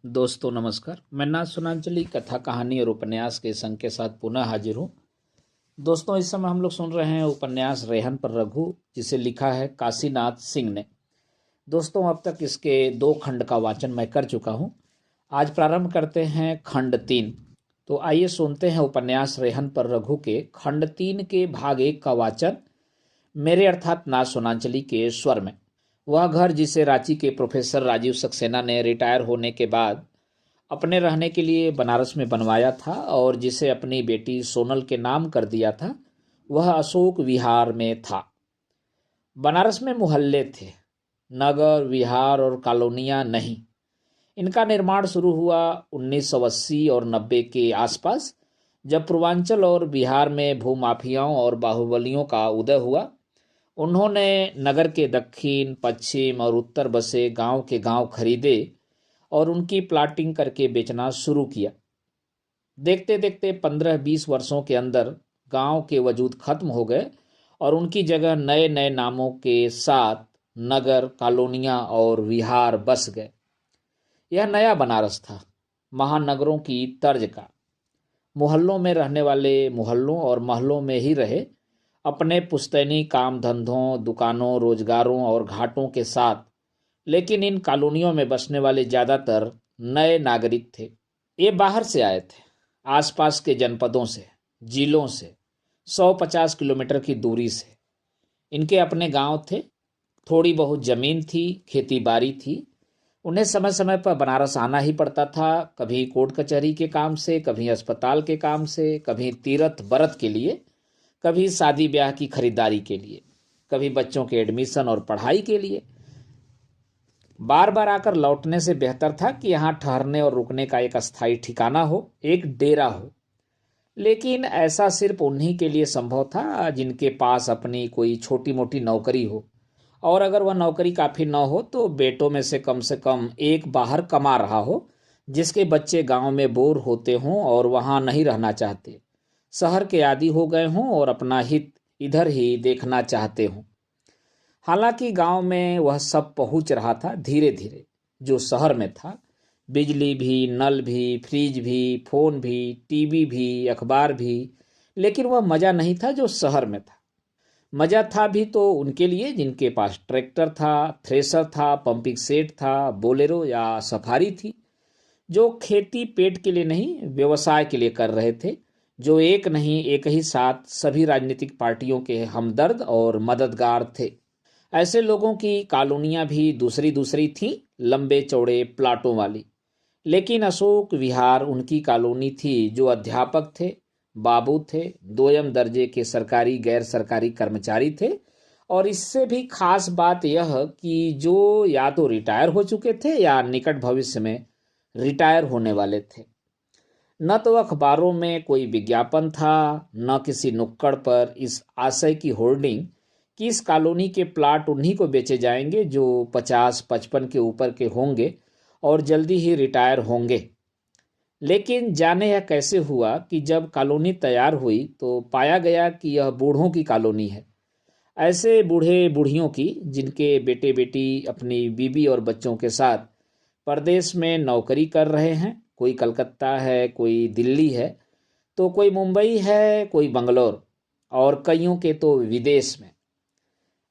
दोस्तों नमस्कार। मैं नाथ सुनांचली कथा कहानी और उपन्यास के संग के साथ पुनः हाजिर हूँ। दोस्तों, इस समय हम लोग सुन रहे हैं उपन्यास रेहन पर रघु, जिसे लिखा है काशीनाथ सिंह ने। दोस्तों, अब तक इसके 2 खंड का वाचन मैं कर चुका हूँ। आज प्रारंभ करते हैं खंड 3। तो आइए सुनते हैं उपन्यास रेहन पर रघु के खंड 3 के भाग 1 का वाचन मेरे अर्थात नाथ सुनांचली के स्वर में। वह घर जिसे रांची के प्रोफेसर राजीव सक्सेना ने रिटायर होने के बाद अपने रहने के लिए बनारस में बनवाया था और जिसे अपनी बेटी सोनल के नाम कर दिया था, वह अशोक विहार में था। बनारस में मोहल्ले थे, नगर विहार और कॉलोनियां नहीं। इनका निर्माण शुरू हुआ 1980 और 90 के आसपास, जब पूर्वांचल और बिहार में भूमाफियाओं और बाहुबलियों का उदय हुआ। उन्होंने नगर के दक्षिण, पश्चिम और उत्तर बसे गांव के गांव खरीदे और उनकी प्लाटिंग करके बेचना शुरू किया। देखते देखते 15-20 वर्षों के अंदर गांव के वजूद खत्म हो गए और उनकी जगह नए नए नामों के साथ नगर, कॉलोनियां और विहार बस गए। यह नया बनारस था, महानगरों की तर्ज का। मोहल्लों में रहने वाले मोहल्लों और महलों में ही रहे, अपने पुश्तैनी काम धंधों, दुकानों, रोजगारों और घाटों के साथ। लेकिन इन कॉलोनियों में बसने वाले ज़्यादातर नए नागरिक थे। ये बाहर से आए थे, आसपास के जनपदों से, जिलों से, 150 किलोमीटर की दूरी से। इनके अपने गांव थे, थोड़ी बहुत जमीन थी, खेती बाड़ी थी। उन्हें समय समय पर बनारस आना ही पड़ता था, कभी कोर्ट कचहरी के काम से, कभी अस्पताल के काम से, कभी तीरथ बरत के लिए, कभी शादी ब्याह की खरीदारी के लिए, कभी बच्चों के एडमिशन और पढ़ाई के लिए। बार बार आकर लौटने से बेहतर था कि यहाँ ठहरने और रुकने का एक अस्थायी ठिकाना हो, एक डेरा हो। लेकिन ऐसा सिर्फ उन्हीं के लिए संभव था जिनके पास अपनी कोई छोटी मोटी नौकरी हो, और अगर वह नौकरी काफ़ी न हो तो बेटों में से कम एक बाहर कमा रहा हो, जिसके बच्चे गांव में बोर होते हों और वहां नहीं रहना चाहते, शहर के आदी हो गए हों और अपना हित इधर ही देखना चाहते हों। हालांकि गांव में वह सब पहुंच रहा था धीरे धीरे, जो शहर में था। बिजली भी, नल भी, फ्रिज भी, फोन भी, टीवी भी, अखबार भी। लेकिन वह मज़ा नहीं था जो शहर में था। मज़ा था भी तो उनके लिए जिनके पास ट्रैक्टर था, थ्रेशर था, पंपिंग सेट था, बोलेरो या सफारी थी, जो खेती पेट के लिए नहीं व्यवसाय के लिए कर रहे थे, जो एक नहीं एक ही साथ सभी राजनीतिक पार्टियों के हमदर्द और मददगार थे। ऐसे लोगों की कॉलोनियां भी दूसरी दूसरी थीं, लंबे चौड़े प्लाटों वाली। लेकिन अशोक विहार उनकी कॉलोनी थी, जो अध्यापक थे, बाबू थे, दोयम दर्जे के सरकारी गैर सरकारी कर्मचारी थे, और इससे भी खास बात यह कि जो या तो रिटायर हो चुके थे या निकट भविष्य में रिटायर होने वाले थे। न तो अखबारों में कोई विज्ञापन था, न किसी नुक्कड़ पर इस आशय की होर्डिंग कि इस कॉलोनी के प्लाट उन्हीं को बेचे जाएंगे जो 50-55 के ऊपर के होंगे और जल्दी ही रिटायर होंगे। लेकिन जाने यह कैसे हुआ कि जब कॉलोनी तैयार हुई तो पाया गया कि यह बूढ़ों की कॉलोनी है। ऐसे बूढ़े बूढ़ियों की जिनके बेटे बेटी अपनी बीबी और बच्चों के साथ परदेश में नौकरी कर रहे हैं। कोई कलकत्ता है, कोई दिल्ली है, तो कोई मुंबई है, कोई बंगलोर, और कईयों के तो विदेश में।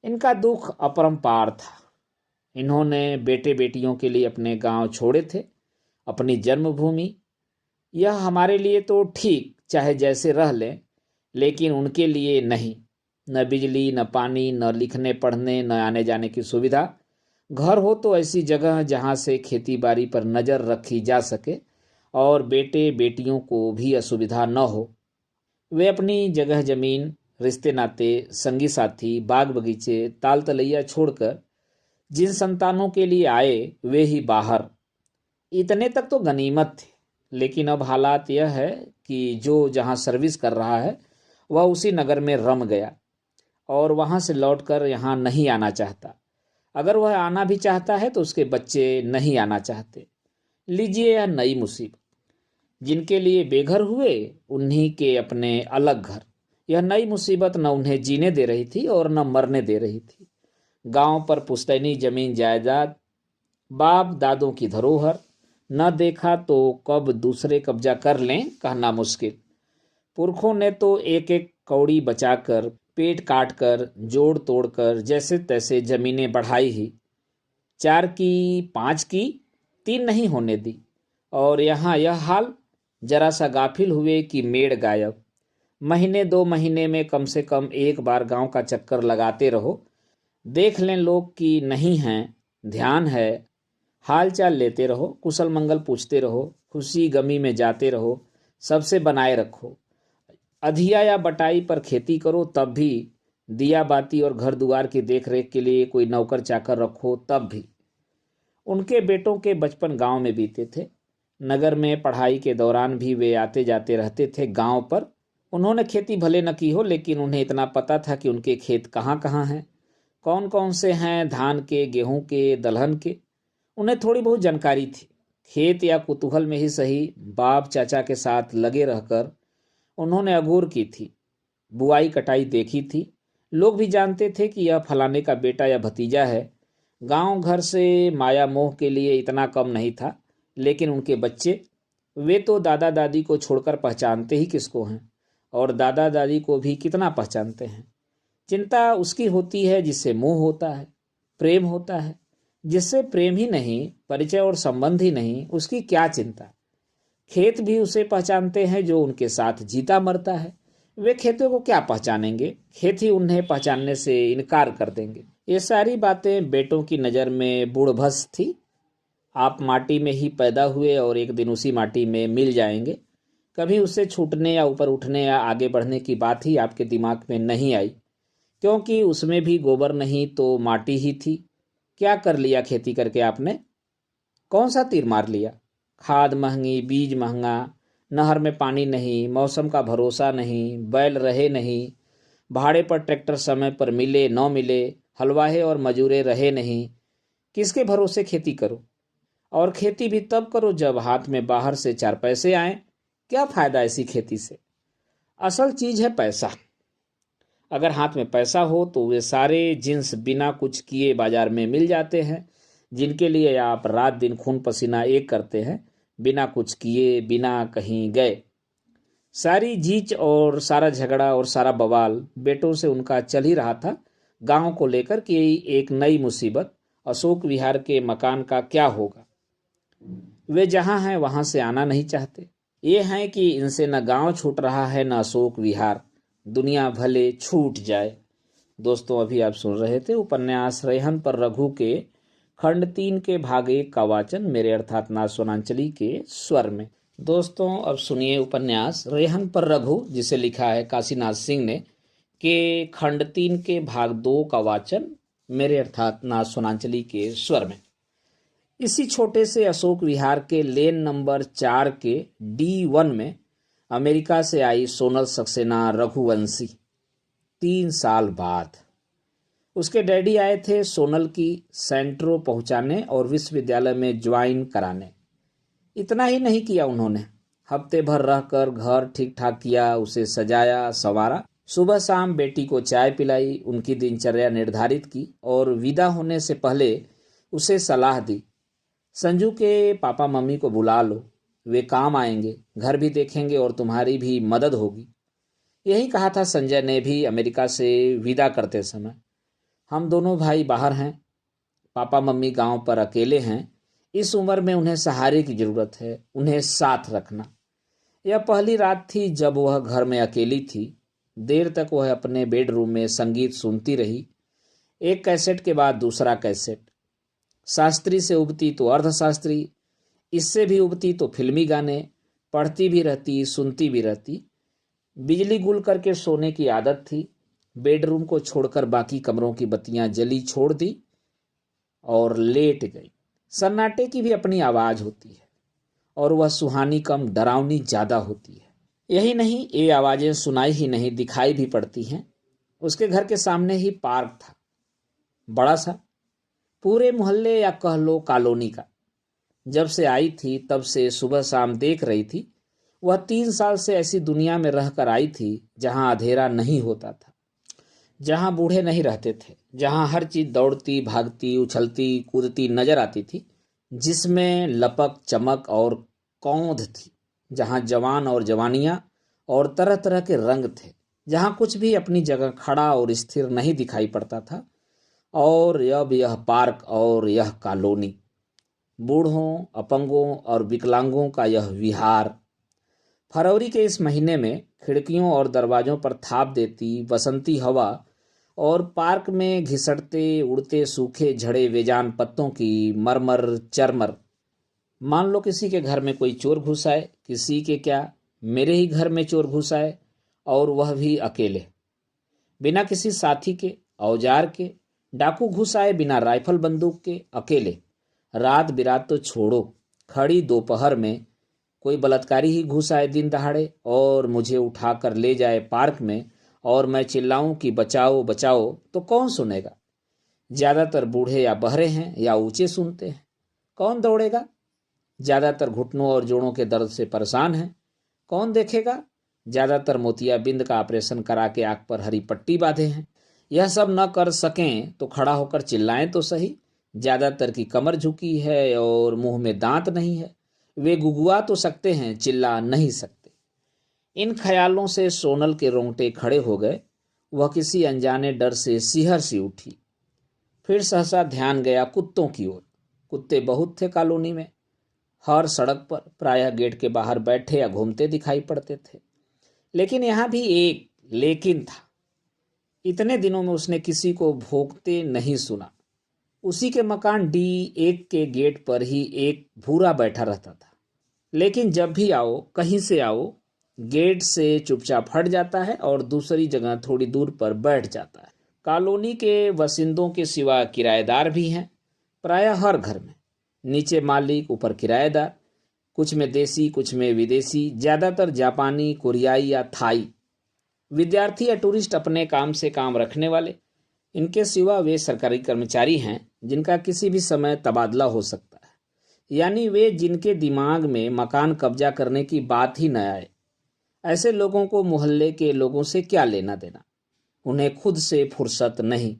इनका दुख अपरंपार था। इन्होंने बेटे बेटियों के लिए अपने गांव छोड़े थे, अपनी जन्मभूमि। यह हमारे लिए तो ठीक, चाहे जैसे रह लें, लेकिन उनके लिए नहीं। न बिजली, न पानी, न लिखने पढ़ने, न आने जाने की सुविधा। घर हो तो ऐसी जगह जहां से खेती बाड़ी पर नज़र रखी जा सके और बेटे बेटियों को भी असुविधा न हो। वे अपनी जगह जमीन, रिश्ते नाते, संगी साथी, बाग बगीचे, ताल तलैया छोड़कर जिन संतानों के लिए आए वे ही बाहर। इतने तक तो गनीमत थे। लेकिन अब हालात यह है कि जो जहां सर्विस कर रहा है वह उसी नगर में रम गया और वहां से लौटकर यहाँ नहीं आना चाहता। अगर वह आना भी चाहता है तो उसके बच्चे नहीं आना चाहते। लीजिए यह नई मुसीबत। जिनके लिए बेघर हुए उन्हीं के अपने अलग घर। यह नई मुसीबत न उन्हें जीने दे रही थी और न मरने दे रही थी। गांव पर पुश्तैनी जमीन जायदाद, बाप दादों की धरोहर, न देखा तो कब दूसरे कब्जा कर लें कहना मुश्किल। पुरखों ने तो एक एक कौड़ी बचाकर, पेट काट कर, जोड़ तोड़ कर जैसे तैसे जमीनें बढ़ाई ही, 4 की 5 की 3 नहीं होने दी। और यहाँ यह हाल, जरा सा गाफिल हुए कि मेड़ गायब। महीने 2 महीने में कम से कम एक बार गांव का चक्कर लगाते रहो, देख लें लोग कि नहीं हैं, ध्यान है। हाल चाल लेते रहो, कुशल मंगल पूछते रहो, खुशी गमी में जाते रहो, सबसे बनाए रखो। अधिया या बटाई पर खेती करो तब भी, दिया बाती और घर दुआर की देखरेख के लिए कोई नौकर चाकर रखो तब भी। उनके बेटों के बचपन गांव में बीते थे। नगर में पढ़ाई के दौरान भी वे आते जाते रहते थे गांव पर। उन्होंने खेती भले न की हो, लेकिन उन्हें इतना पता था कि उनके खेत कहाँ कहाँ हैं, कौन कौन से हैं, धान के, गेहूं के, दलहन के। उन्हें थोड़ी बहुत जानकारी थी। खेत या कुतूहल में ही सही, बाप चाचा के साथ लगे रहकर उन्होंने अगूर की थी, बुआई कटाई देखी थी। लोग भी जानते थे कि यह फलाने का बेटा या भतीजा है। गांव घर से माया मोह के लिए इतना कम नहीं था, लेकिन उनके बच्चे, वे तो दादा दादी को छोड़कर पहचानते ही किसको हैं, और दादा दादी को भी कितना पहचानते हैं। चिंता उसकी होती है जिससे मोह होता है, प्रेम होता है। जिससे प्रेम ही नहीं, परिचय और संबंध ही नहीं, उसकी क्या चिंता। खेत भी उसे पहचानते हैं जो उनके साथ जीता मरता है। वे खेतों को क्या पहचानेंगे, खेत ही उन्हें पहचानने से इनकार कर देंगे। ये सारी बातें बेटों की नज़र में बूढ़भस थी। आप माटी में ही पैदा हुए और एक दिन उसी माटी में मिल जाएंगे। कभी उससे छूटने या ऊपर उठने या आगे बढ़ने की बात ही आपके दिमाग में नहीं आई, क्योंकि उसमें भी गोबर नहीं तो माटी ही थी। क्या कर लिया खेती करके आपने? कौन सा तीर मार लिया? खाद महंगी, बीज महंगा, नहर में पानी नहीं, मौसम का भरोसा नहीं, बैल रहे नहीं, भाड़े पर ट्रैक्टर समय पर मिले न मिले, हलवाहे और मजूरे रहे नहीं। किसके भरोसे खेती करो? और खेती भी तब करो जब हाथ में बाहर से 4 पैसे आए। क्या फायदा ऐसी खेती से? असल चीज है पैसा। अगर हाथ में पैसा हो तो वे सारे जिन्स बिना कुछ किए बाजार में मिल जाते हैं, जिनके लिए आप रात दिन खून पसीना एक करते हैं, बिना कुछ किए, बिना कहीं गए। सारी जीच और सारा झगड़ा और सारा बवाल बेटों से उनका चल ही रहा था गांव को लेकर कि एक नई मुसीबत, अशोक विहार के मकान का क्या होगा। वे जहां हैं वहां से आना नहीं चाहते। ये हैं कि इनसे न गांव छूट रहा है न अशोक विहार, दुनिया भले छूट जाए। दोस्तों, अभी आप सुन रहे थे उपन्यास रेहन पर रघु के खंड 3 के भाग 1 का वाचन मेरे अर्थात नाथ सोनांचली के स्वर में। दोस्तों, अब सुनिए उपन्यास रेहन पर रघु, जिसे लिखा है काशीनाथ सिंह ने, के खंड 3 के भाग 2 का वाचन मेरे अर्थात नाथ सोनांचली के स्वर में। इसी छोटे से अशोक विहार के लेन नंबर 4 के D1 में अमेरिका से आई सोनल सक्सेना रघुवंशी 3 साल बाद। उसके डैडी आए थे सोनल की सेंट्रो पहुंचाने और विश्वविद्यालय में ज्वाइन कराने। इतना ही नहीं किया उन्होंने, हफ्ते भर रहकर घर ठीक ठाक किया, उसे सजाया संवारा, सुबह शाम बेटी को चाय पिलाई, उनकी दिनचर्या निर्धारित की और विदा होने से पहले उसे सलाह दी, संजू के पापा मम्मी को बुला लो, वे काम आएंगे, घर भी देखेंगे और तुम्हारी भी मदद होगी। यही कहा था संजय ने भी अमेरिका से विदा करते समय। हम दोनों भाई बाहर हैं, पापा मम्मी गांव पर अकेले हैं। इस उम्र में उन्हें सहारे की जरूरत है, उन्हें साथ रखना। यह पहली रात थी जब वह घर में अकेली थी। देर तक वह अपने बेडरूम में संगीत सुनती रही, एक कैसेट के बाद दूसरा कैसेट। शास्त्री से उबती तो अर्धशास्त्री, इससे भी उबती तो फिल्मी गाने। पढ़ती भी रहती, सुनती भी रहती। बिजली गुल करके सोने की आदत थी। बेडरूम को छोड़कर बाकी कमरों की बत्तियां जली छोड़ दी और लेट गई। सन्नाटे की भी अपनी आवाज होती है और वह सुहानी कम डरावनी ज्यादा होती है। यही नहीं, ये आवाजें सुनाई ही नहीं, दिखाई भी पड़ती हैं। उसके घर के सामने ही पार्क था, बड़ा सा, पूरे मोहल्ले या कह लो कॉलोनी का। जब से आई थी तब से सुबह शाम देख रही थी। वह 3 साल से ऐसी दुनिया में रहकर आई थी जहां अंधेरा नहीं होता था, जहां बूढ़े नहीं रहते थे, जहां हर चीज दौड़ती भागती उछलती कूदती नजर आती थी। जिसमें लपक चमक और कौंध थी, जहाँ जवान और जवानियाँ और तरह तरह के रंग थे, जहाँ कुछ भी अपनी जगह खड़ा और स्थिर नहीं दिखाई पड़ता था। और अब यह पार्क और यह कॉलोनी, बूढ़ों, अपंगों और विकलांगों का यह विहार, फरवरी के इस महीने में खिड़कियों और दरवाजों पर थाप देती बसंती हवा और पार्क में घिसटते उड़ते सूखे झड़े बेजान पत्तों की मरमर चरमर। मान लो किसी के घर में कोई चोर घुस आए, किसी के क्या, मेरे ही घर में चोर घुस आए, और वह भी अकेले, बिना किसी साथी के, औजार के। डाकू घुस आए बिना राइफल बंदूक के, अकेले। रात बिरात तो छोड़ो, खड़ी दोपहर में कोई बलात्कारी ही घुस आए दिन दहाड़े और मुझे उठाकर ले जाए पार्क में, और मैं चिल्लाऊं कि बचाओ बचाओ, तो कौन सुनेगा? ज्यादातर बूढ़े या बहरे हैं या ऊंचे सुनते हैं। कौन दौड़ेगा? ज्यादातर घुटनों और जोड़ों के दर्द से परेशान हैं। कौन देखेगा? ज्यादातर मोतियाबिंद का ऑपरेशन करा के आंख पर हरी पट्टी बांधे हैं। यह सब न कर सकें तो खड़ा होकर चिल्लाएं तो सही। ज्यादातर की कमर झुकी है और मुंह में दांत नहीं है। वे गुगुआ तो सकते हैं, चिल्ला नहीं सकते। इन ख्यालों से सोनल के रोंगटे खड़े हो गए। वह किसी अनजाने डर से सिहर सी उठी। फिर सहसा ध्यान गया कुत्तों की ओर। कुत्ते बहुत थे कॉलोनी में, हर सड़क पर, प्रायः गेट के बाहर बैठे या घूमते दिखाई पड़ते थे। लेकिन यहाँ भी एक लेकिन था। इतने दिनों में उसने किसी को भौंकते नहीं सुना। उसी के मकान D1 के गेट पर ही एक भूरा बैठा रहता था। लेकिन जब भी आओ, कहीं से आओ, गेट से चुपचाप हट जाता है और दूसरी जगह थोड़ी दूर पर बैठ जाता है। कॉलोनी के बासिंदों के सिवा किराएदार भी हैं, प्रायः हर घर में। नीचे मालिक, ऊपर किराएदार, कुछ में देसी, कुछ में विदेशी, ज्यादातर जापानी, कोरियाई या थाई। विद्यार्थी या टूरिस्ट, अपने काम से काम रखने वाले। इनके सिवा वे सरकारी कर्मचारी हैं जिनका किसी भी समय तबादला हो सकता है, यानी वे जिनके दिमाग में मकान कब्जा करने की बात ही न आए। ऐसे लोगों को मोहल्ले के लोगों से क्या लेना देना, उन्हें खुद से फुर्सत नहीं।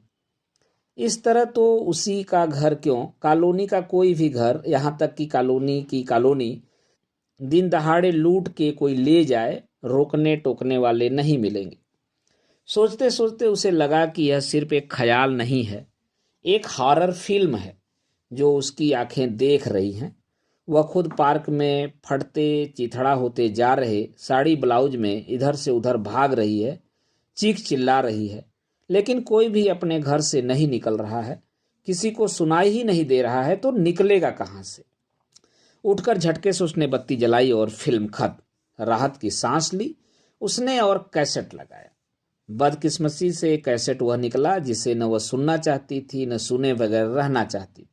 इस तरह तो उसी का घर क्यों, कॉलोनी का कोई भी घर, यहाँ तक कि कॉलोनी की कॉलोनी दिन दहाड़े लूट के कोई ले जाए, रोकने टोकने वाले नहीं मिलेंगे। सोचते सोचते उसे लगा कि यह सिर्फ एक ख्याल नहीं है, एक हॉरर फिल्म है जो उसकी आंखें देख रही हैं। वह खुद पार्क में फटते चिथड़ा होते जा रहे साड़ी ब्लाउज में इधर से उधर भाग रही है, चीख चिल्ला रही है, लेकिन कोई भी अपने घर से नहीं निकल रहा है, किसी को सुनाई ही नहीं दे रहा है, तो निकलेगा कहाँ से? उठकर झटके से उसने बत्ती जलाई और फिल्म खत्म। राहत की सांस ली उसने और कैसेट लगाया। बदकिस्मती से कैसेट वह निकला जिसे न वह सुनना चाहती थी, न सुने बगैर रहना चाहती थी।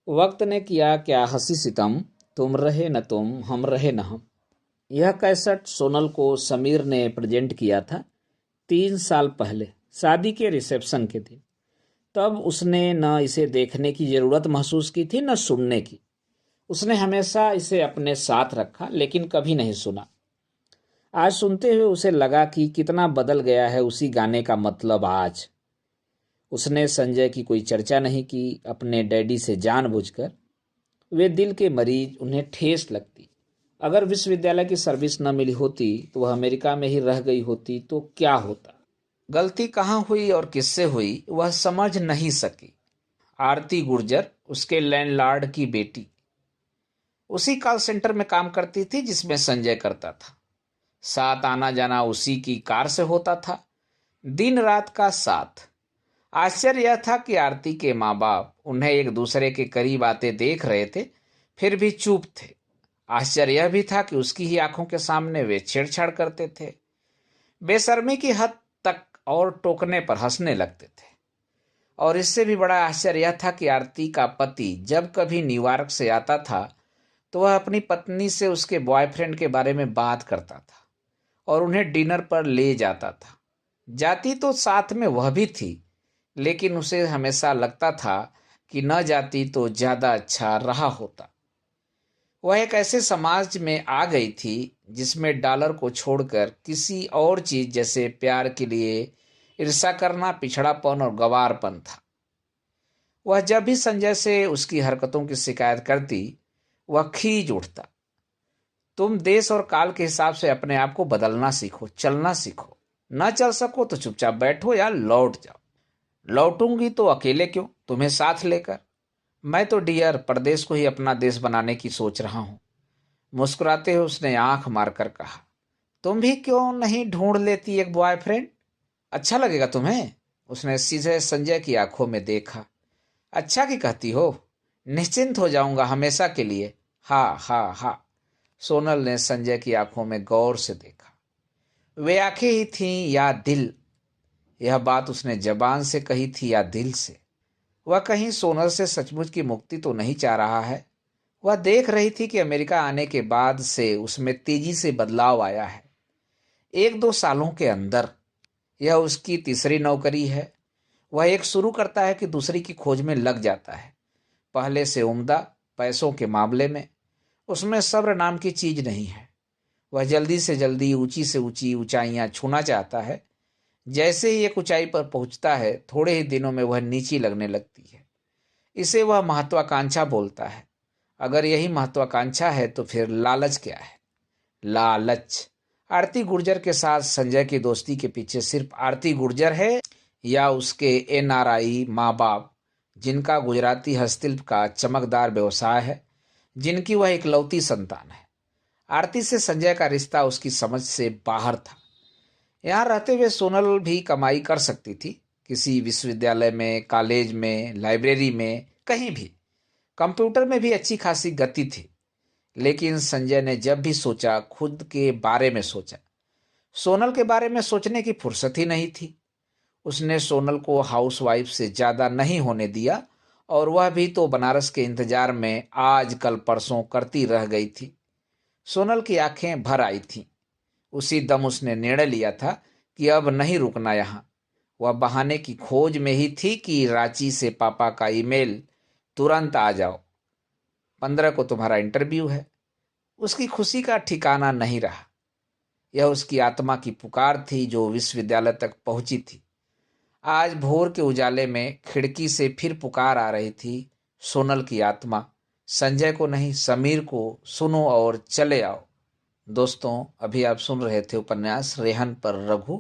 वक्त ने किया क्या हंसी सितम, तुम रहे न तुम, हम रहे न हम। यह कैसेट सोनल को समीर ने प्रेजेंट किया था 3 साल पहले, शादी के रिसेप्शन के दिन। तब उसने न इसे देखने की जरूरत महसूस की थी, न सुनने की। उसने हमेशा इसे अपने साथ रखा, लेकिन कभी नहीं सुना। आज सुनते हुए उसे लगा कि कितना बदल गया है उसी गाने का मतलब आज। उसने संजय की कोई चर्चा नहीं की अपने डैडी से जानबूझकर। वे दिल के मरीज, उन्हें ठेस लगती। अगर विश्वविद्यालय की सर्विस न मिली होती तो वह अमेरिका में ही रह गई होती तो क्या होता? गलती कहाँ हुई और किससे हुई वह समझ नहीं सकी। आरती गुर्जर, उसके लैंडलॉर्ड की बेटी, उसी कॉल सेंटर में काम करती थी जिसमें संजय करता था। साथ आना जाना उसी की कार से होता था, दिन रात का साथ। आश्चर्य यह था कि आरती के माँ बाप उन्हें एक दूसरे के करीब आते देख रहे थे, फिर भी चुप थे। आश्चर्य यह भी था कि उसकी ही आंखों के सामने वे छेड़छाड़ करते थे, बेशर्मी की हद तक, और टोकने पर हंसने लगते थे। और इससे भी बड़ा आश्चर्य यह था कि आरती का पति जब कभी न्यूयॉर्क से आता था तो वह अपनी पत्नी से उसके बॉयफ्रेंड के बारे में बात करता था और उन्हें डिनर पर ले जाता था। जाती तो साथ में वह भी थी, लेकिन उसे हमेशा लगता था कि न जाती तो ज़्यादा अच्छा रहा होता। वह एक ऐसे समाज में आ गई थी जिसमें डॉलर को छोड़कर किसी और चीज जैसे प्यार के लिए ईर्ष्या करना पिछड़ापन और गंवारपन था। वह जब भी संजय से उसकी हरकतों की शिकायत करती, वह खींच उठता। तुम देश और काल के हिसाब से अपने आप को बदलना सीखो, चलना सीखो। न चल सको तो चुपचाप बैठो या लौट जाओ। लौटूंगी तो अकेले क्यों, तुम्हें साथ लेकर। मैं तो डियर प्रदेश को ही अपना देश बनाने की सोच रहा हूं। मुस्कुराते हुए उसने आंख मारकर कहा, तुम भी क्यों नहीं ढूंढ लेती एक बॉयफ्रेंड, अच्छा लगेगा तुम्हें। उसने सीधे संजय की आंखों में देखा। अच्छा की कहती हो, निश्चिंत हो जाऊंगा हमेशा के लिए। हा हा हा। सोनल ने संजय की आंखों में गौर से देखा। वे आंखें ही थीं या दिल, यह बात उसने जबान से कही थी या दिल से। वह कहीं सोनल से सचमुच की मुक्ति तो नहीं चाह रहा है। वह देख रही थी कि अमेरिका आने के बाद से उसमें तेजी से बदलाव आया है। 1-2 सालों के अंदर यह उसकी तीसरी नौकरी है। वह एक शुरू करता है कि दूसरी की खोज में लग जाता है। पहले से उम्दा पैसों के मामले में उसमें सब्र नाम की चीज नहीं है। वह जल्दी से जल्दी ऊंची से ऊंची ऊंचाइयां छूना चाहता है। जैसे ही एक ऊंचाई पर पहुंचता है, थोड़े ही दिनों में वह नीची लगने लगती है। इसे वह महत्वाकांक्षा बोलता है। अगर यही महत्वाकांक्षा है तो फिर लालच क्या है। लालच। आरती गुर्जर के साथ संजय की दोस्ती के पीछे सिर्फ आरती गुर्जर है या उसके एनआरआई माँ बाप, जिनका गुजराती हस्तशिल्प का चमकदार व्यवसाय है, जिनकी वह इकलौती संतान है। आरती से संजय का रिश्ता उसकी समझ से बाहर था। यहाँ रहते हुए सोनल भी कमाई कर सकती थी, किसी विश्वविद्यालय में, कॉलेज में, लाइब्रेरी में, कहीं भी। कंप्यूटर में भी अच्छी खासी गति थी। लेकिन संजय ने जब भी सोचा, खुद के बारे में सोचा। सोनल के बारे में सोचने की फुर्सत ही नहीं थी। उसने सोनल को हाउसवाइफ से ज्यादा नहीं होने दिया, और वह भी तो बनारस के इंतजार में आज कल परसों करती रह गई थी। सोनल की आंखें भर आई थीं। उसी दम उसने निर्णय लिया था कि अब नहीं रुकना यहाँ। वह बहाने की खोज में ही थी कि रांची से पापा का ईमेल, तुरंत आ जाओ, 15 को तुम्हारा इंटरव्यू है। उसकी खुशी का ठिकाना नहीं रहा। यह उसकी आत्मा की पुकार थी जो विश्वविद्यालय तक पहुंची थी। आज भोर के उजाले में खिड़की से फिर पुकार आ रही थी। सोनल की आत्मा, संजय को नहीं, समीर को, सुनो और चले आओ। दोस्तों, अभी आप सुन रहे थे उपन्यास रेहन पर रघु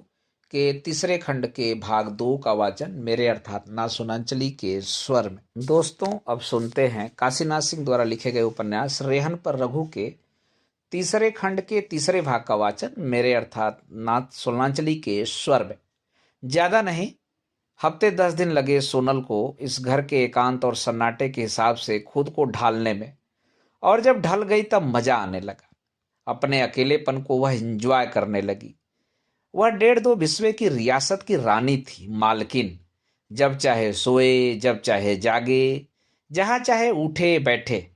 के तीसरे खंड के भाग 2 का वाचन मेरे अर्थात ना सुनांचली के स्वर में। दोस्तों, अब सुनते हैं काशीनाथ सिंह द्वारा लिखे गए उपन्यास रेहन पर रघु के तीसरे खंड के तीसरे भाग का वाचन मेरे अर्थात नाथ सोनांचली के स्वर में। ज्यादा नहीं, हफ्ते 10 दिन लगे सोनल को इस घर के एकांत और सन्नाटे के हिसाब से खुद को ढालने में। और जब ढल गई तब मजा आने लगा। अपने अकेलेपन को वह एंजॉय करने लगी। वह 1.5-2 विश्व की रियासत की रानी थी, मालकिन। जब चाहे सोए, जब चाहे जागे, जहां चाहे उठे बैठे,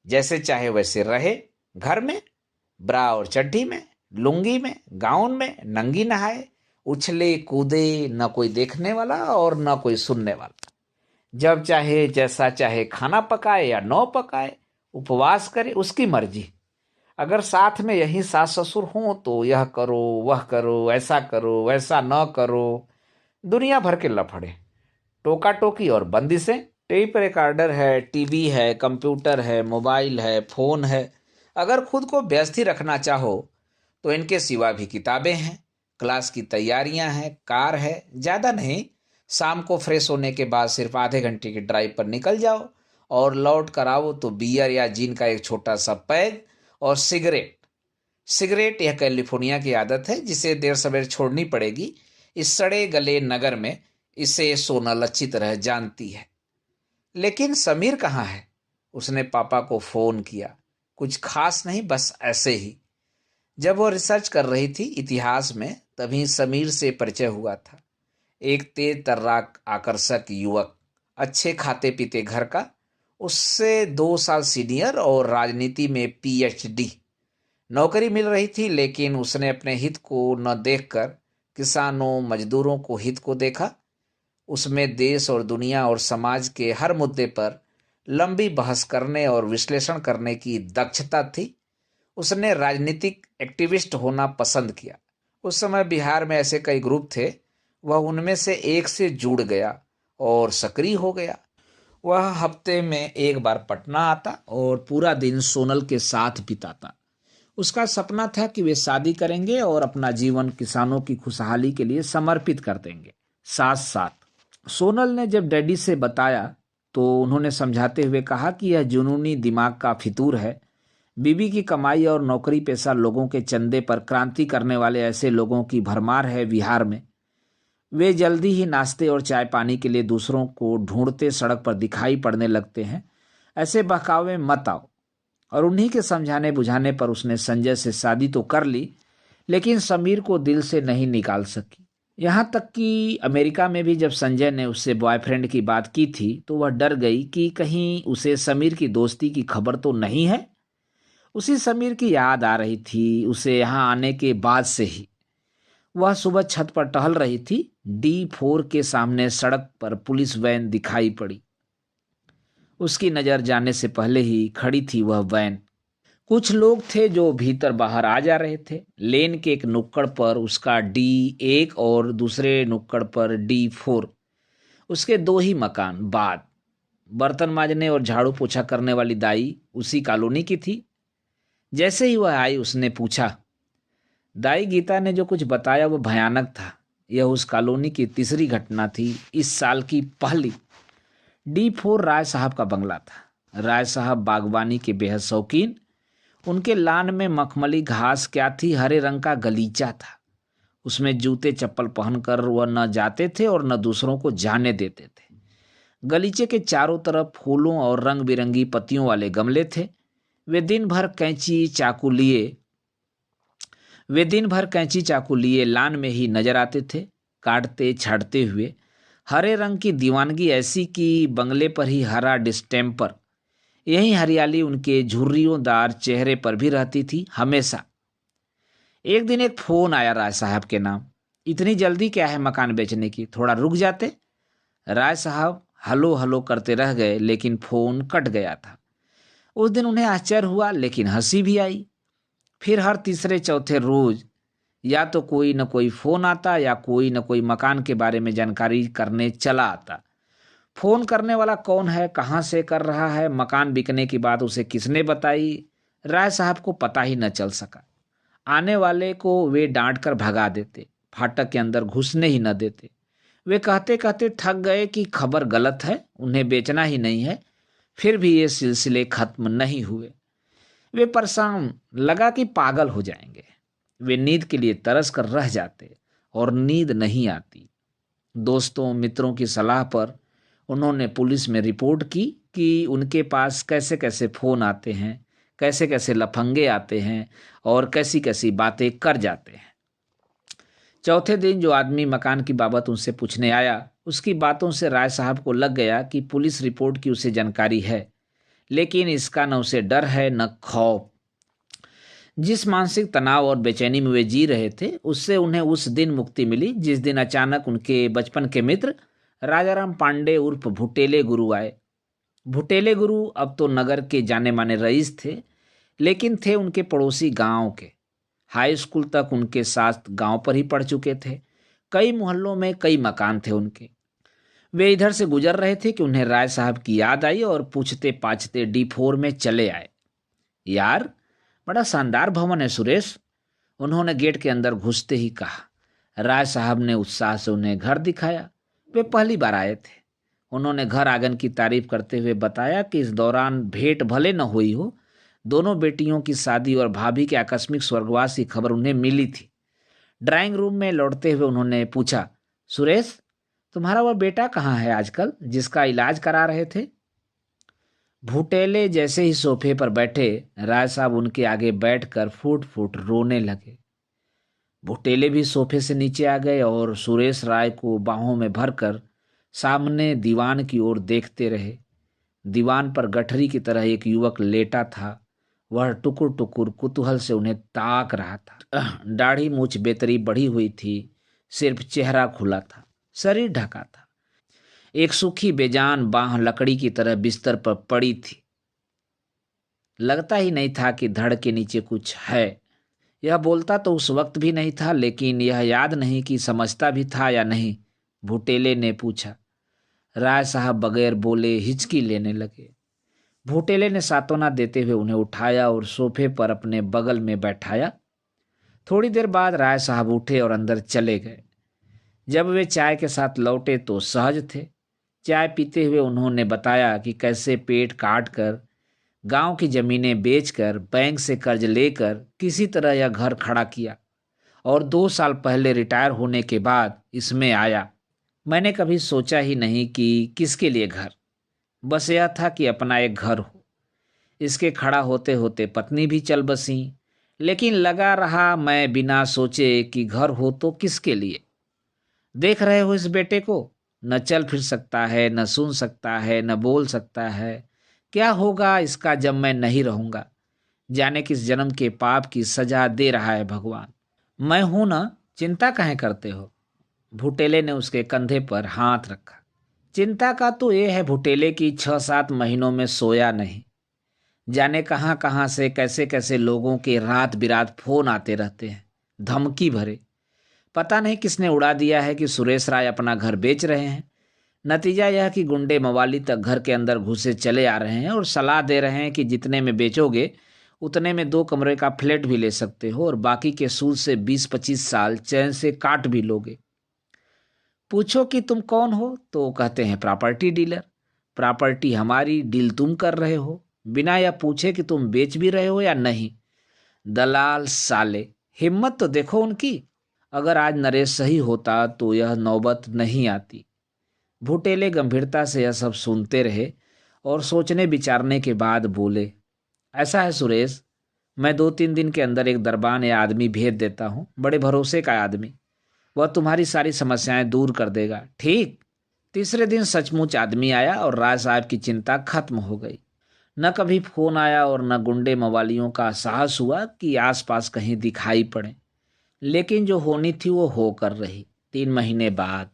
जैसे चाहे वैसे रहे। घर में ब्रा और चड्ढी में, लुंगी में, गाउन में, नंगी नहाए, उछले कूदे, न कोई देखने वाला और न कोई सुनने वाला। जब चाहे जैसा चाहे खाना पकाए या न पकाए, उपवास करे, उसकी मर्जी। अगर साथ में यही सास ससुर हों तो यह करो, वह करो, ऐसा करो, वैसा न करो, दुनिया भर के लफड़े, टोका टोकी और बंदिशें। टेप रिकॉर्डर है, टीवी है, कंप्यूटर है, मोबाइल है, फोन है। अगर खुद को व्यस्त ही रखना चाहो तो इनके सिवा भी किताबें हैं, क्लास की तैयारियां हैं, कार है। ज्यादा नहीं, शाम को फ्रेश होने के बाद सिर्फ आधे घंटे की ड्राइव पर निकल जाओ और लौट कर आओ तो बियर या जिन का एक छोटा सा पैग और सिगरेट। सिगरेट यह कैलिफोर्निया की आदत है जिसे देर सवेर छोड़नी पड़ेगी। इस सड़े गले नगर में इसे सोनल अच्छी तरह जानती है। लेकिन समीर कहाँ है? उसने पापा को फोन किया। कुछ खास नहीं, बस ऐसे ही। जब वो रिसर्च कर रही थी इतिहास में, तभी समीर से परिचय हुआ था। एक तेज तर्राक आकर्षक युवक, अच्छे खाते पीते घर का, उससे 2 साल सीनियर और राजनीति में पीएचडी। नौकरी मिल रही थी, लेकिन उसने अपने हित को न देखकर किसानों मजदूरों को हित को देखा। उसमें देश और दुनिया और समाज के हर मुद्दे पर लंबी बहस करने और विश्लेषण करने की दक्षता थी। उसने राजनीतिक एक्टिविस्ट होना पसंद किया। उस समय बिहार में ऐसे कई ग्रुप थे। वह उनमें से एक से जुड़ गया और सक्रिय हो गया। वह हफ्ते में एक बार पटना आता और पूरा दिन सोनल के साथ बिताता। उसका सपना था कि वे शादी करेंगे और अपना जीवन किसानों की खुशहाली के लिए समर्पित कर देंगे। साथ साथ सोनल ने जब डैडी से बताया तो उन्होंने समझाते हुए कहा कि यह जुनूनी दिमाग का फितूर है। बीबी की कमाई और नौकरी पेशा लोगों के चंदे पर क्रांति करने वाले ऐसे लोगों की भरमार है बिहार में। वे जल्दी ही नाश्ते और चाय पानी के लिए दूसरों को ढूंढते सड़क पर दिखाई पड़ने लगते हैं। ऐसे बहकावे में मत आओ। और उन्हीं के समझाने बुझाने पर उसने संजय से शादी तो कर ली, लेकिन समीर को दिल से नहीं निकाल सकी। यहाँ तक कि अमेरिका में भी जब संजय ने उससे बॉयफ्रेंड की बात की थी तो वह डर गई कि कहीं उसे समीर की दोस्ती की खबर तो नहीं है। उसी समीर की याद आ रही थी उसे यहाँ आने के बाद से ही। वह सुबह छत पर टहल रही थी। D4 के सामने सड़क पर पुलिस वैन दिखाई पड़ी। उसकी नजर जाने से पहले ही खड़ी थी वह वैन। कुछ लोग थे जो भीतर बाहर आ जा रहे थे। लेन के एक नुक्कड़ पर उसका D1 और दूसरे नुक्कड़ पर D4, उसके दो ही मकान बाद। बर्तन मांजने और झाड़ू पोछा करने वाली दाई उसी कॉलोनी की थी। जैसे ही वह आई उसने पूछा। दाई गीता ने जो कुछ बताया वो भयानक था। यह उस कॉलोनी की तीसरी घटना थी, इस साल की पहली। D4 राय साहब का बंगला था। राय साहब बागवानी के बेहद शौकीन। उनके लान में मखमली घास क्या थी, हरे रंग का गलीचा था। उसमें जूते चप्पल पहनकर वह न जाते थे और न दूसरों को जाने देते थे। गलीचे के चारों तरफ फूलों और रंग बिरंगी पत्तियों वाले गमले थे। वे दिन भर कैंची चाकू लिए लान में ही नजर आते थे, काटते छाटते हुए। हरे रंग की दीवानगी ऐसी कि बंगले पर ही हरा डिस्टेम्पर। यही हरियाली उनके झुर्रियोंदार चेहरे पर भी रहती थी हमेशा। एक दिन एक फोन आया राय साहब के नाम। इतनी जल्दी क्या है मकान बेचने की, थोड़ा रुक जाते। राय साहब हलो हलो करते रह गए, लेकिन फोन कट गया था। उस दिन उन्हें आश्चर्य हुआ, लेकिन हंसी भी आई। फिर हर तीसरे चौथे रोज या तो कोई न कोई फोन आता या कोई न कोई मकान के बारे में जानकारी करने चला आता। फोन करने वाला कौन है, कहाँ से कर रहा है, मकान बिकने की बात उसे किसने बताई, राय साहब को पता ही न चल सका। आने वाले को वे डांट कर भगा देते, फाटक के अंदर घुसने ही न देते। वे कहते कहते थक गए कि खबर गलत है, उन्हें बेचना ही नहीं है। फिर भी ये सिलसिले खत्म नहीं हुए। वे परेशान, लगा कि पागल हो जाएंगे। वे नींद के लिए तरस कर रह जाते और नींद नहीं आती। दोस्तों मित्रों की सलाह पर उन्होंने पुलिस में रिपोर्ट की कि उनके पास कैसे कैसे फ़ोन आते हैं, कैसे कैसे लफंगे आते हैं और कैसी कैसी बातें कर जाते हैं। चौथे दिन जो आदमी मकान की बाबत उनसे पूछने आया, उसकी बातों से राय साहब को लग गया कि पुलिस रिपोर्ट की उसे जानकारी है, लेकिन इसका न उसे डर है न खौफ। जिस मानसिक तनाव और बेचैनी में वे जी रहे थे, उससे उन्हें उस दिन मुक्ति मिली जिस दिन अचानक उनके बचपन के मित्र राजाराम पांडे उर्फ भुटेले गुरु आए। भुटेले गुरु अब तो नगर के जाने माने रईस थे, लेकिन थे उनके पड़ोसी गांव के। हाई स्कूल तक उनके साथ गांव पर ही पढ़ चुके थे। कई मोहल्लों में कई मकान थे उनके। वे इधर से गुजर रहे थे कि उन्हें राय साहब की याद आई और पूछते पाछते D4 में चले आए। यार, बड़ा शानदार भवन है सुरेश, उन्होंने गेट के अंदर घुसते ही कहा। राय साहब ने उत्साह से उन्हें घर दिखाया। वे पहली बार आए थे। उन्होंने घर आंगन की तारीफ करते हुए बताया कि इस दौरान भेंट भले न हुई हो, दोनों बेटियों की शादी और भाभी के आकस्मिक स्वर्गवास की खबर उन्हें मिली थी। ड्राइंग रूम में लौटते हुए उन्होंने पूछा, सुरेश, तुम्हारा वह बेटा कहाँ है आजकल जिसका इलाज करा रहे थे? भुटेले जैसे ही सोफे पर बैठे, राय साहब उनके आगे बैठकर फूट फूट रोने लगे। भुटेले भी सोफे से नीचे आ गए और सुरेश राय को बाहों में भरकर सामने दीवान की ओर देखते रहे। दीवान पर गठरी की तरह एक युवक लेटा था। वह टुकुर टुकुर कुतूहल से उन्हें ताक रहा था। दाढ़ी मूछ बेतरी बढ़ी हुई थी, सिर्फ चेहरा खुला था, शरीर ढका था। एक सूखी बेजान बाह लकड़ी की तरह बिस्तर पर पड़ी थी। लगता ही नहीं था कि धड़ के नीचे कुछ है। यह बोलता तो उस वक्त भी नहीं था, लेकिन यह याद नहीं कि समझता भी था या नहीं। भुटेले ने पूछा। राय साहब बगैर बोले हिचकी लेने लगे। भुटेले ने सांत्वना देते हुए उन्हें उठाया और सोफे पर अपने बगल में बैठाया। थोड़ी देर बाद राय साहब उठे और अंदर चले गए। जब वे चाय के साथ लौटे तो सहज थे। चाय पीते हुए उन्होंने बताया कि कैसे पेट काट कर, गांव की जमीनें बेचकर, बैंक से कर्ज लेकर किसी तरह यह घर खड़ा किया और 2 साल पहले रिटायर होने के बाद इसमें आया। मैंने कभी सोचा ही नहीं कि किसके लिए घर, बस यह था कि अपना एक घर हो। इसके खड़ा होते होते पत्नी भी चल बसी, लेकिन लगा रहा मैं बिना सोचे कि घर हो तो किसके लिए। देख रहे हो इस बेटे को, न चल फिर सकता है, न सुन सकता है, न बोल सकता है। क्या होगा इसका जब मैं नहीं रहूंगा? जाने किस जन्म के पाप की सजा दे रहा है भगवान। मैं हूं ना, चिंता काहे करते हो? भुटेले ने उसके कंधे पर हाथ रखा। चिंता का तो ये है भुटेले की 6-7 महीनों में सोया नहीं। जाने कहाँ कहाँ से कैसे कैसे लोगों के रात बिरात फोन आते रहते हैं, धमकी भरे। पता नहीं किसने उड़ा दिया है कि सुरेश राय अपना घर बेच रहे हैं। नतीजा यह कि गुंडे मवाली तक घर के अंदर घुसे चले आ रहे हैं और सलाह दे रहे हैं कि जितने में बेचोगे उतने में 2 कमरे का फ्लैट भी ले सकते हो और बाकी के सूद से 20-25 साल चैन से काट भी लोगे। पूछो कि तुम कौन हो तो कहते हैं प्रॉपर्टी डीलर। प्रॉपर्टी हमारी, डील तुम कर रहे हो, बिना यह पूछे कि तुम बेच भी रहे हो या नहीं। दलाल साले, हिम्मत तो देखो उनकी। अगर आज नरेश सही होता तो यह नौबत नहीं आती। भुटेले गंभीरता से यह सब सुनते रहे और सोचने विचारने के बाद बोले, ऐसा है सुरेश, मैं 2-3 दिन के अंदर एक दरबान या आदमी भेज देता हूँ, बड़े भरोसे का आदमी। वह तुम्हारी सारी समस्याएं दूर कर देगा, ठीक? तीसरे दिन सचमुच आदमी आया और राय साहब की चिंता खत्म हो गई। न कभी फोन आया और न गुंडे मवालियों का साहस हुआ कि आसपास कहीं दिखाई पड़े। लेकिन जो होनी थी वो होकर रही। 3 महीने बाद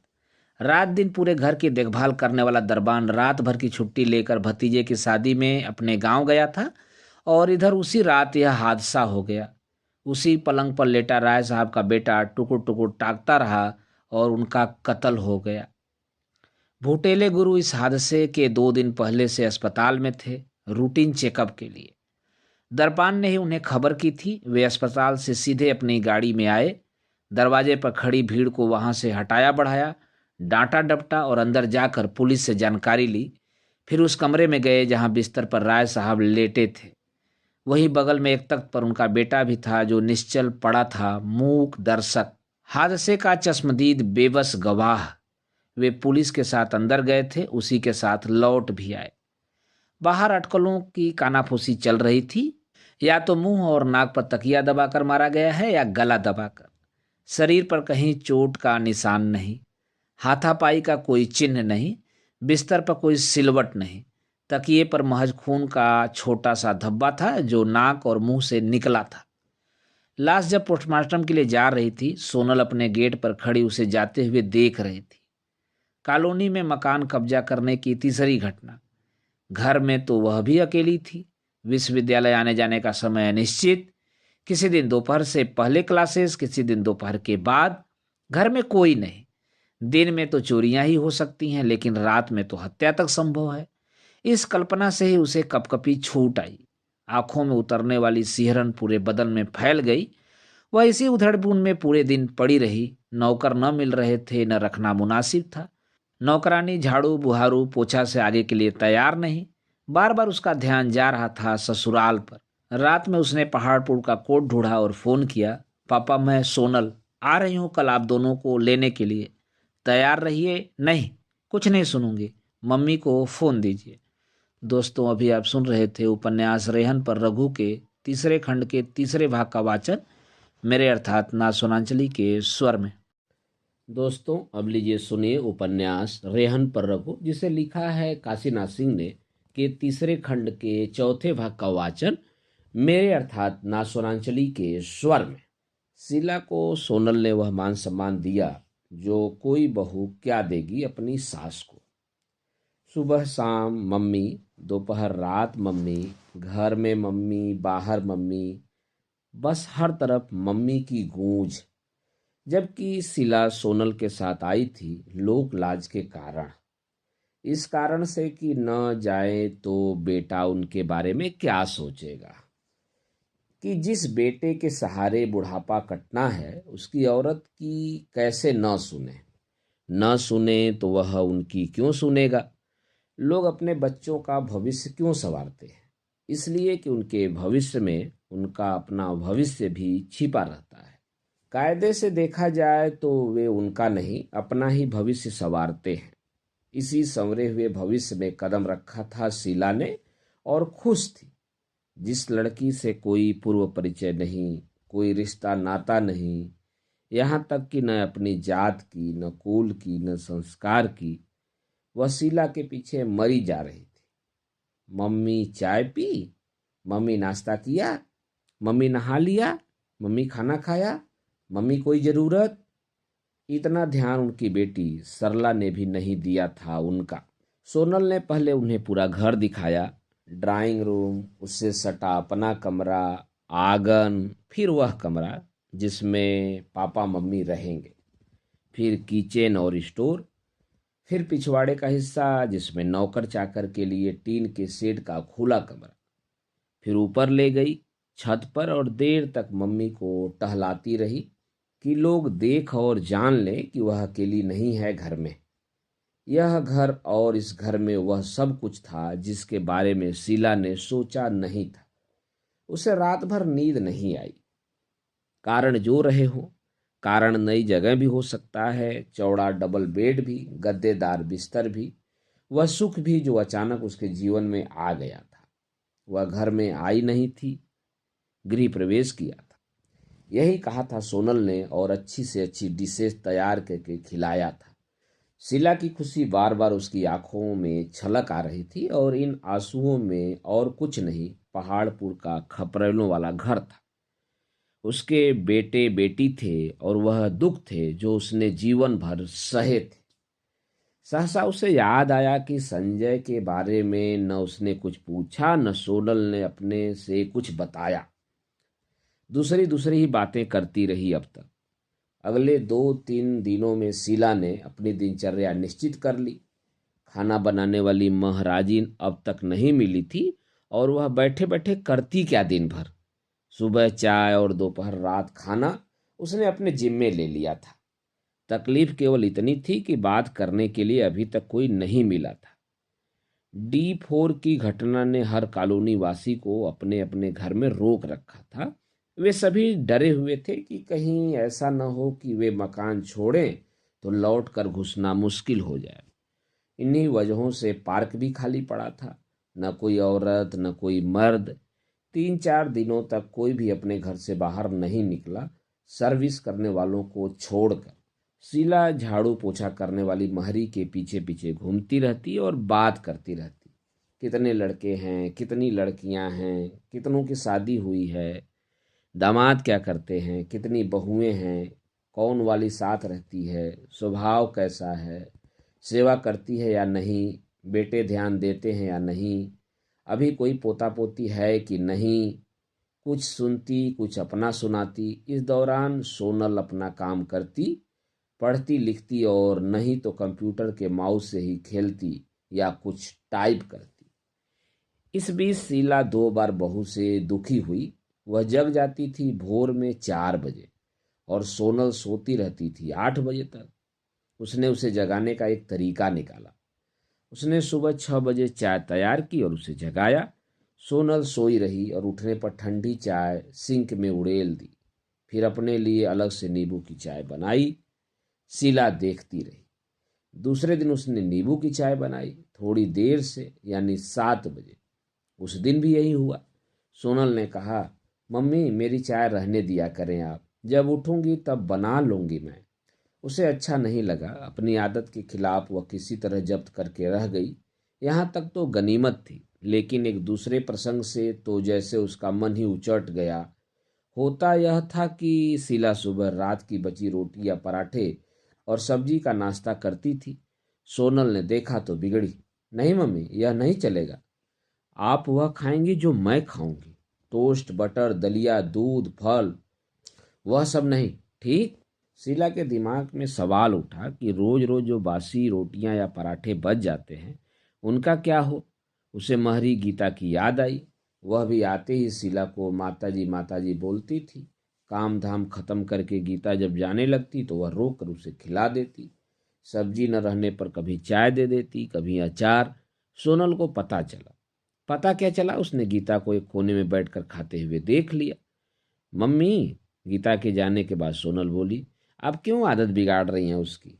रात दिन पूरे घर की देखभाल करने वाला दरबान रात भर की छुट्टी लेकर भतीजे की शादी में अपने गांव गया था और इधर उसी रात यह हादसा हो गया। उसी पलंग पर लेटा राय साहब का बेटा टुकुर टुकुर ताकता रहा और उनका कत्ल हो गया। भुटेले गुरु इस हादसे के 2 दिन पहले से अस्पताल में थे, रूटीन चेकअप के लिए। दरबान ने ही उन्हें खबर की थी। वे अस्पताल से सीधे अपनी गाड़ी में आए, दरवाजे पर खड़ी भीड़ को वहां से हटाया बढ़ाया, डांटा डपटा और अंदर जाकर पुलिस से जानकारी ली। फिर उस कमरे में गए जहां बिस्तर पर राय साहब लेटे थे। वहीं बगल में एक तख्त पर उनका बेटा भी था जो निश्चल पड़ा था, मूक दर्शक, हादसे का चश्मदीद बेबस गवाह। वे पुलिस के साथ अंदर गए थे, उसी के साथ लौट भी आए। बाहर अटकलों की कानाफूसी चल रही थी। या तो मुंह और नाक पर तकिया दबाकर मारा गया है या गला दबाकर। शरीर पर कहीं चोट का निशान नहीं, हाथापाई का कोई चिन्ह नहीं, बिस्तर पर कोई सिलवट नहीं। तकिए पर महज खून का छोटा सा धब्बा था जो नाक और मुंह से निकला था। लाश जब पोस्टमार्टम के लिए जा रही थी, सोनल अपने गेट पर खड़ी उसे जाते हुए देख रही थी। कॉलोनी में मकान कब्जा करने की तीसरी घटना। घर में तो वह भी अकेली थी। विश्वविद्यालय आने जाने का समय निश्चित। किसी दिन दोपहर से पहले क्लासेस, किसी दिन दोपहर के बाद। घर में कोई नहीं। दिन में तो चोरियां ही हो सकती हैं, लेकिन रात में तो हत्या तक संभव है। इस कल्पना से ही उसे कपकपी छूट आई। आंखों में उतरने वाली सिहरन पूरे बदन में फैल गई। वह इसी उधड़बुन में पूरे दिन पड़ी रही। नौकर न मिल रहे थे, न रखना मुनासिब था। नौकरानी झाड़ू बुहारू पोछा से आगे के लिए तैयार नहीं। बार बार उसका ध्यान जा रहा था ससुराल पर। रात में उसने पहाड़पुर का कोट ढूंढा और फोन किया, पापा मैं सोनल आ रही हूँ कल आप दोनों को लेने के लिए, तैयार रहिए। नहीं, कुछ नहीं सुनूंगी, मम्मी को फोन दीजिए। दोस्तों, अभी आप सुन रहे थे उपन्यास रेहन पर रघु के तीसरे खंड के तीसरे भाग का वाचन मेरे अर्थात ना सोनांचली के स्वर में। दोस्तों, अब लीजिए सुनिए उपन्यास रेहन पर रघु, जिसे लिखा है काशीनाथ सिंह ने, के तीसरे खंड के चौथे भाग का वाचन मेरे अर्थात ना सोनांचली के स्वर में। शीला को सोनल ने वह मान सम्मान दिया जो कोई बहू क्या देगी अपनी सास को। सुबह शाम मम्मी, दोपहर रात मम्मी, घर में मम्मी, बाहर मम्मी, बस हर तरफ मम्मी की गूंज। जबकि शीला सोनल के साथ आई थी लोक लाज के कारण। इस कारण से कि न जाए तो बेटा उनके बारे में क्या सोचेगा, कि जिस बेटे के सहारे बुढ़ापा कटना है उसकी औरत की कैसे न सुने। न सुने तो वह उनकी क्यों सुनेगा। लोग अपने बच्चों का भविष्य क्यों संवारते हैं? इसलिए कि उनके भविष्य में उनका अपना भविष्य भी छिपा रहता है। कायदे से देखा जाए तो वे उनका नहीं अपना ही भविष्य संवारते हैं। इसी संवरे हुए भविष्य में कदम रखा था शीला ने, और खुश थी। जिस लड़की से कोई पूर्व परिचय नहीं, कोई रिश्ता नाता नहीं, यहाँ तक कि न अपनी जात की, न कुल की, न संस्कार की, वह शीला के पीछे मरी जा रही थी। मम्मी चाय पी, मम्मी नाश्ता किया, मम्मी नहा लिया, मम्मी खाना खाया, मम्मी कोई जरूरत। इतना ध्यान उनकी बेटी सरला ने भी नहीं दिया था उनका। सोनल ने पहले उन्हें पूरा घर दिखाया, ड्राइंग रूम, उससे सटा अपना कमरा, आंगन, फिर वह कमरा जिसमें पापा मम्मी रहेंगे, फिर किचन और स्टोर, फिर पिछवाड़े का हिस्सा जिसमें नौकर चाकर के लिए टीन के शेड का खुला कमरा। फिर ऊपर ले गई छत पर और देर तक मम्मी को टहलाती रही कि लोग देख और जान लें कि वह अकेली नहीं है घर में। यह घर और इस घर में वह सब कुछ था जिसके बारे में शीला ने सोचा नहीं था। उसे रात भर नींद नहीं आई। कारण जो रहे हो, कारण नई जगह भी हो सकता है, चौड़ा डबल बेड भी, गद्देदार बिस्तर भी, वह सुख भी जो अचानक उसके जीवन में आ गया था। वह घर में आई नहीं थी, गृह प्रवेश किया था। यही कहा था सोनल ने और अच्छी से अच्छी डिशेस तैयार करके खिलाया था। शीला की खुशी बार बार उसकी आंखों में छलक आ रही थी, और इन आंसुओं में और कुछ नहीं, पहाड़पुर का खपरेलों वाला घर था। उसके बेटे बेटी थे और वह दुख थे जो उसने जीवन भर सहे थे। सहसा उसे याद आया कि संजय के बारे में न उसने कुछ पूछा, न सोनल ने अपने से कुछ बताया। दूसरी दूसरी ही बातें करती रही अब तक। अगले 2-3 दिनों में शीला ने अपनी दिनचर्या निश्चित कर ली। खाना बनाने वाली महाराजिन अब तक नहीं मिली थी, और वह बैठे बैठे करती क्या दिन भर। सुबह चाय और दोपहर रात खाना उसने अपने जिम्मे ले लिया था। तकलीफ केवल इतनी थी कि बात करने के लिए अभी तक कोई नहीं मिला था। D4 की घटना ने हर कॉलोनी वासी को अपने अपने घर में रोक रखा था। वे सभी डरे हुए थे कि कहीं ऐसा न हो कि वे मकान छोड़ें तो लौट कर घुसना मुश्किल हो जाए। इन्हीं वजहों से पार्क भी खाली पड़ा था। न कोई औरत, न कोई मर्द। 3-4 दिनों तक कोई भी अपने घर से बाहर नहीं निकला, सर्विस करने वालों को छोड़कर। शीला झाड़ू पोछा करने वाली महरी के पीछे पीछे घूमती रहती और बात करती रहती। कितने लड़के हैं, कितनी लड़कियां हैं, कितनों की शादी हुई है, दामाद क्या करते हैं, कितनी बहुएं हैं, कौन वाली साथ रहती है, स्वभाव कैसा है, सेवा करती है या नहीं, बेटे ध्यान देते हैं या नहीं, अभी कोई पोता पोती है कि नहीं। कुछ सुनती, कुछ अपना सुनाती। इस दौरान सोनल अपना काम करती, पढ़ती लिखती, और नहीं तो कंप्यूटर के माउस से ही खेलती या कुछ टाइप करती। इस बीच शीला 2 बार बहू से दुखी हुई। वह जग जाती थी भोर में 4 बजे, और सोनल सोती रहती थी 8 बजे तक। उसने उसे जगाने का एक तरीका निकाला। उसने सुबह 6 बजे चाय तैयार की और उसे जगाया। सोनल सोई रही और उठने पर ठंडी चाय सिंक में उड़ेल दी। फिर अपने लिए अलग से नींबू की चाय बनाई। शीला देखती रही। दूसरे दिन उसने नींबू की चाय बनाई, थोड़ी देर से, यानी 7 बजे। उस दिन भी यही हुआ। सोनल ने कहा, मम्मी मेरी चाय रहने दिया करें आप, जब उठूंगी तब बना लूंगी मैं। उसे अच्छा नहीं लगा। अपनी आदत के खिलाफ वह किसी तरह जब्त करके रह गई। यहाँ तक तो गनीमत थी, लेकिन एक दूसरे प्रसंग से तो जैसे उसका मन ही उचट गया। होता यह था कि शीला सुबह रात की बची रोटी या पराठे और सब्जी का नाश्ता करती थी। सोनल ने देखा तो बिगड़ी। नहीं मम्मी, यह नहीं चलेगा। आप वह खाएंगी जो मैं खाऊंगी, टोस्ट, बटर, दलिया, दूध, फल, वह सब नहीं, ठीक? शीला के दिमाग में सवाल उठा कि रोज रोज जो बासी रोटियां या पराठे बच जाते हैं उनका क्या हो। उसे महरी गीता की याद आई। वह भी आते ही शीला को माताजी बोलती थी। काम धाम खत्म करके गीता जब जाने लगती तो वह रोक कर उसे खिला देती। सब्जी न रहने पर कभी चाय दे देती, कभी अचार। सोनल को पता क्या चला, उसने गीता को एक कोने में बैठकर खाते हुए देख लिया। मम्मी, गीता के जाने के बाद सोनल बोली, आप क्यों आदत बिगाड़ रही हैं उसकी।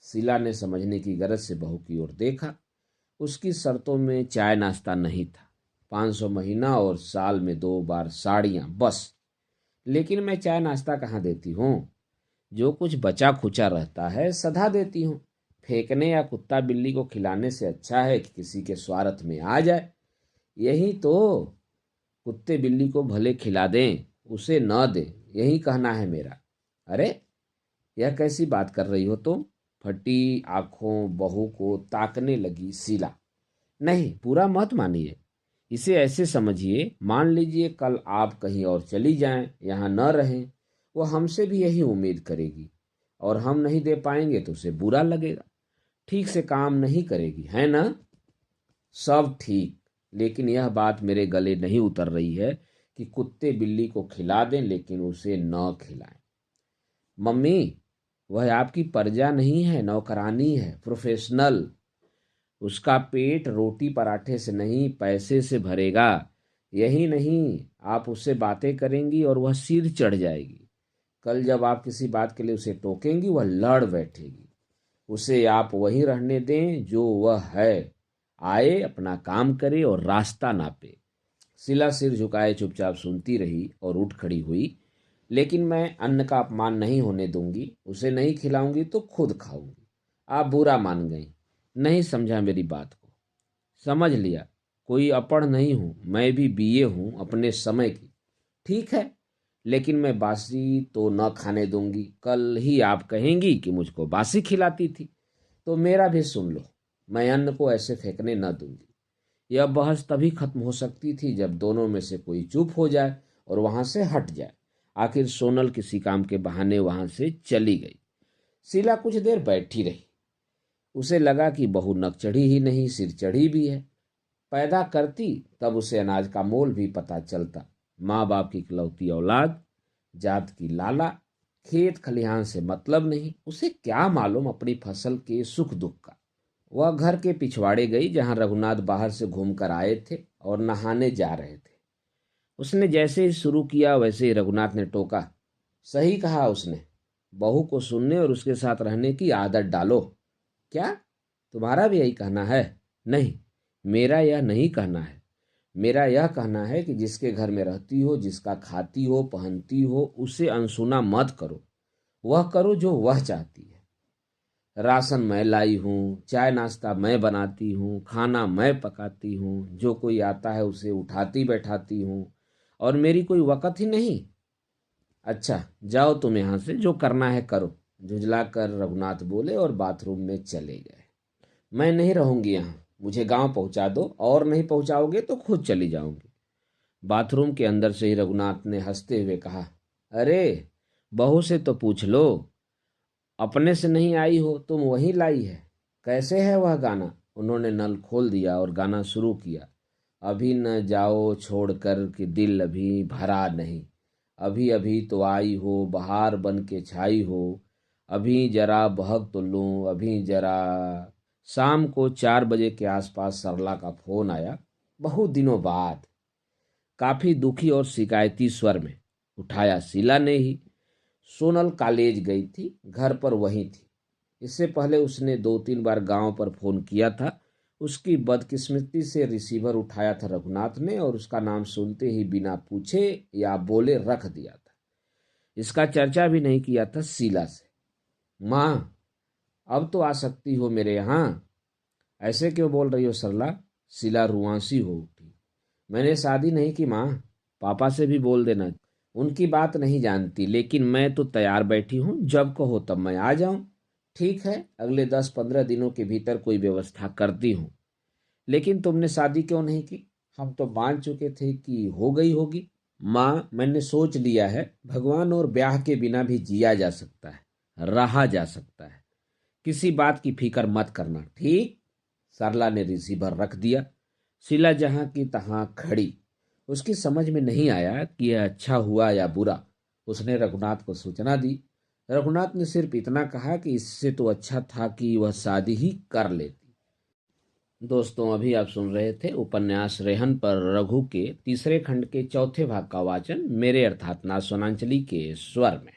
शीला ने समझने की गरज से बहू की ओर देखा। उसकी शर्तों में चाय नाश्ता नहीं था, 500 महीना और साल में 2 बार साड़ियाँ बस। लेकिन मैं चाय नाश्ता कहाँ देती हूँ। जो कुछ बचा खुचा रहता है सधा देती हूँ। फेंकने या कुत्ता बिल्ली को खिलाने से अच्छा है कि किसी के स्वार्थ में आ जाए। यही तो, कुत्ते बिल्ली को भले खिला दें, उसे न दें, यही कहना है मेरा। अरे, यह कैसी बात कर रही हो तुम। फटी आंखों बहू को ताकने लगी शीला। नहीं, पूरा मत मानिए, इसे ऐसे समझिए, मान लीजिए कल आप कहीं और चली जाएं, यहाँ न रहें। वो हमसे भी यही उम्मीद करेगी और हम नहीं दे पाएंगे तो उसे बुरा लगेगा। ठीक से काम नहीं करेगी, है ना। सब ठीक, लेकिन यह बात मेरे गले नहीं उतर रही है कि कुत्ते बिल्ली को खिला दें लेकिन उसे न खिलाएं। मम्मी, वह आपकी प्रजा नहीं है, नौकरानी है, प्रोफेशनल। उसका पेट रोटी पराठे से नहीं पैसे से भरेगा। यही नहीं, आप उससे बातें करेंगी और वह सिर चढ़ जाएगी। कल जब आप किसी बात के लिए उसे टोकेंगी वह लड़ बैठेगी। उसे आप वही रहने दें जो वह है। आए, अपना काम करे और रास्ता नापे। शीला सिर झुकाए चुपचाप सुनती रही और उठ खड़ी हुई। लेकिन मैं अन्न का अपमान नहीं होने दूंगी। उसे नहीं खिलाऊंगी तो खुद खाऊंगी। आप बुरा मान गई, नहीं समझा मेरी बात को। समझ लिया, कोई अपढ़ नहीं हूं, मैं भी बीए हूं अपने समय की। ठीक है, लेकिन मैं बासी तो न खाने दूंगी। कल ही आप कहेंगी कि मुझको बासी खिलाती थी, तो मेरा भी सुन लो, मैं अन्न को ऐसे फेंकने न दूंगी। यह बहस तभी खत्म हो सकती थी जब दोनों में से कोई चुप हो जाए और वहां से हट जाए। आखिर सोनल किसी काम के बहाने वहां से चली गई। शीला कुछ देर बैठी रही। उसे लगा कि बहू नक चढ़ी ही नहीं, सिर चढ़ी भी है। पैदा करती तब उसे अनाज का मोल भी पता चलता। माँ बाप की इकलौती औलाद, जात की लाला, खेत खलिहान से मतलब नहीं। उसे क्या मालूम अपनी फसल के सुख दुख का। वह घर के पिछवाड़े गई जहां रघुनाथ बाहर से घूमकर आए थे और नहाने जा रहे थे। उसने जैसे ही शुरू किया वैसे ही रघुनाथ ने टोका। सही कहा उसने, बहू को सुनने और उसके साथ रहने की आदत डालो। क्या तुम्हारा भी यही कहना है? नहीं, मेरा यह नहीं कहना है। मेरा यह कहना है कि जिसके घर में रहती हो, जिसका खाती हो पहनती हो, उसे अनसुना मत करो। वह करो जो वह चाहती है। राशन मैं लाई हूँ, चाय नाश्ता मैं बनाती हूँ, खाना मैं पकाती हूँ, जो कोई आता है उसे उठाती बैठाती हूँ, और मेरी कोई वक़्त ही नहीं। अच्छा, जाओ तुम यहाँ से, जो करना है करो, झुंझलाकर रघुनाथ बोले और बाथरूम में चले गए। मैं नहीं रहूंगी यहाँ, मुझे गांव पहुंचा दो, और नहीं पहुंचाओगे तो खुद चली जाऊंगी। बाथरूम के अंदर से ही रघुनाथ ने हंसते हुए कहा, अरे, बहू से तो पूछ लो, अपने से नहीं आई हो, तुम वहीं लाई है। कैसे है वह गाना? उन्होंने नल खोल दिया और गाना शुरू किया। अभी न जाओ छोड़कर कि दिल अभी भरा नहीं, अभी अभी तो आई हो बहार बन के छाई हो, अभी जरा बहक तो लूं, अभी जरा। शाम को 4 बजे के आसपास सरला का फोन आया, बहुत दिनों बाद। काफी दुखी और शिकायती स्वर में। उठाया शीला ने ही। सोनल कॉलेज गई थी, घर पर वहीं थी। इससे पहले उसने 2-3 बार गांव पर फोन किया था। उसकी बदकिस्मती से रिसीवर उठाया था रघुनाथ ने, और उसका नाम सुनते ही बिना पूछे या बोले रख दिया था। इसका चर्चा भी नहीं किया था शीला से। माँ, अब तो आ सकती हो मेरे यहाँ। ऐसे क्यों बोल रही हो सरला? शीला रुआंसी हो उठी। मैंने शादी नहीं की माँ, पापा से भी बोल देना। उनकी बात नहीं जानती, लेकिन मैं तो तैयार बैठी हूँ, जब कहो तब मैं आ जाऊं। ठीक है, अगले 10-15 दिनों के भीतर कोई व्यवस्था करती हूँ। लेकिन तुमने शादी क्यों नहीं की? हम तो मान चुके थे कि हो गई होगी। माँ, मैंने सोच लिया है, भगवान और ब्याह के बिना भी जिया जा सकता है। रहा जा सकता है। किसी बात की फिक्र मत करना, ठीक? सरला ने रिसीवर रख दिया। शीला जहां की तहां खड़ी। उसकी समझ में नहीं आया कि यह अच्छा हुआ या बुरा। उसने रघुनाथ को सूचना दी। रघुनाथ ने सिर्फ इतना कहा कि इससे तो अच्छा था कि वह शादी ही कर लेती। दोस्तों, अभी आप सुन रहे थे उपन्यास रेहन पर रघु के तीसरे खंड के चौथे भाग का वाचन मेरे अर्थात नाथ सोनांचली के स्वर में।